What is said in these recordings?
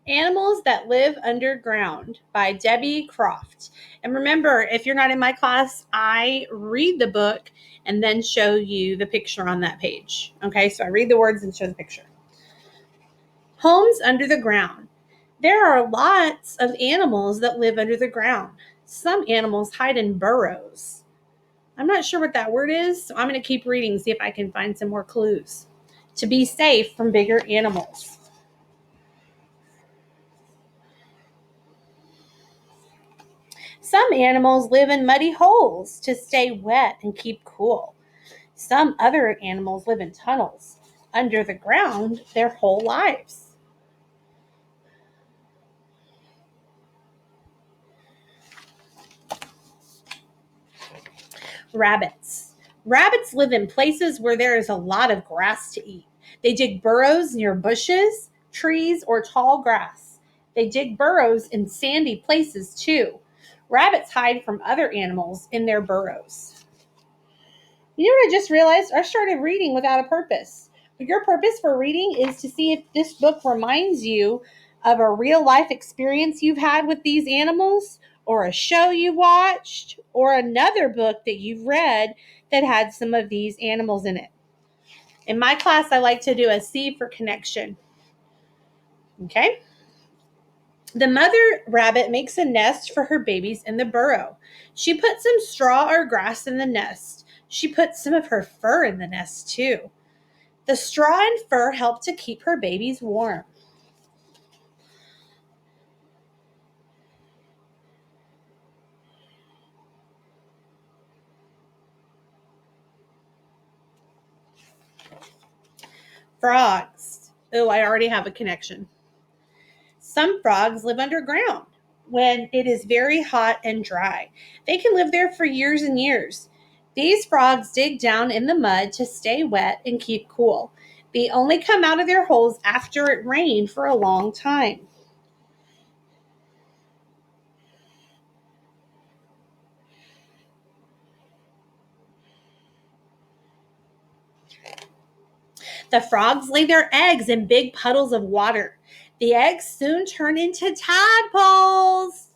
Animals That Live Underground by Debbie Croft. And remember, if you're not in my class, I read the book and then show you the picture on that page. Okay, so I read the words and show the picture. Homes under the ground. There are lots of animals that live under the ground. Some animals hide in burrows. I'm not sure what that word is, so I'm going to keep reading, see if I can find some more clues. To be safe from bigger animals. Some animals live in muddy holes to stay wet and keep cool. Some other animals live in tunnels under the ground their whole lives. Rabbits. Rabbits live in places where there is a lot of grass to eat. They dig burrows near bushes, trees, or tall grass. They dig burrows in sandy places too. Rabbits hide from other animals in their burrows. You know what I just realized? I started reading without a purpose. But your purpose for reading is to see if this book reminds you of a real life experience you've had with these animals, or a show you watched, or another book that you've read that had some of these animals in it. In my class, I like to do a C for connection. Okay? The mother rabbit makes a nest for her babies in the burrow. She puts some straw or grass in the nest. She puts some of her fur in the nest too. The straw and fur help to keep her babies warm. Frogs. Oh, I already have a connection. Some frogs live underground when it is very hot and dry. They can live there for years and years. These frogs dig down in the mud to stay wet and keep cool. They only come out of their holes after it rained for a long time. The frogs lay their eggs in big puddles of water. The eggs soon turn into tadpoles.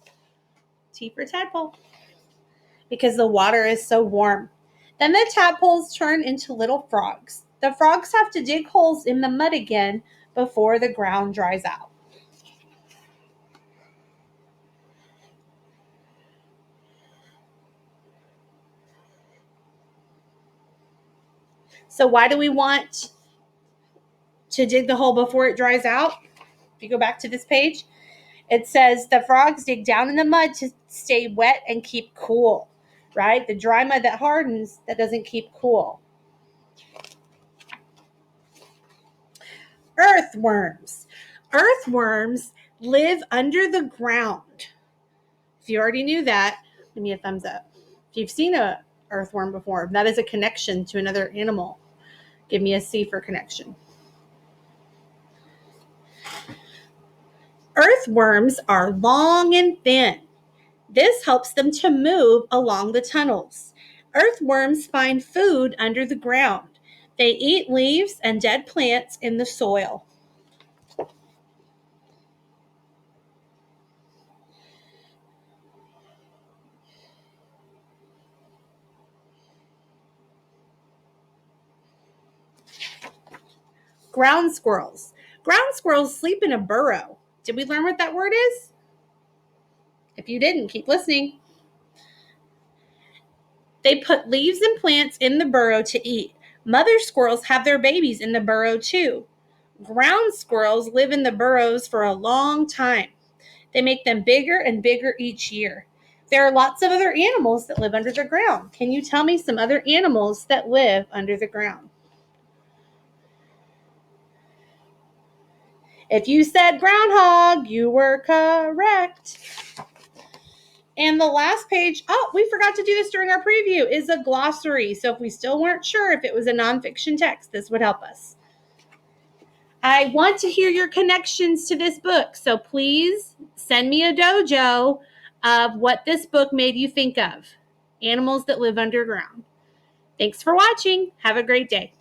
T for tadpole. Because the water is so warm. Then the tadpoles turn into little frogs. The frogs have to dig holes in the mud again before the ground dries out. So why do we want to dig the hole before it dries out? If you go back to this page, it says the frogs dig down in the mud to stay wet and keep cool, right? The dry mud that hardens, that doesn't keep cool. Earthworms. Earthworms live under the ground. If you already knew that, give me a thumbs up. If you've seen a earthworm before, that is a connection to another animal. Give me a C for connection. Earthworms are long and thin. This helps them to move along the tunnels. Earthworms find food under the ground. They eat leaves and dead plants in the soil. Ground squirrels. Ground squirrels sleep in a burrow. Did we learn what that word is? If you didn't, keep listening. They put leaves and plants in the burrow to eat. Mother squirrels have their babies in the burrow too. Ground squirrels live in the burrows for a long time. They make them bigger and bigger each year. There are lots of other animals that live under the ground. Can you tell me some other animals that live under the ground? If you said groundhog, you were correct. And the last page, oh, we forgot to do this during our preview, is a glossary. So if we still weren't sure if it was a nonfiction text, this would help us. I want to hear your connections to this book. So please send me a dojo of what this book made you think of. Animals that live underground. Thanks for watching. Have a great day.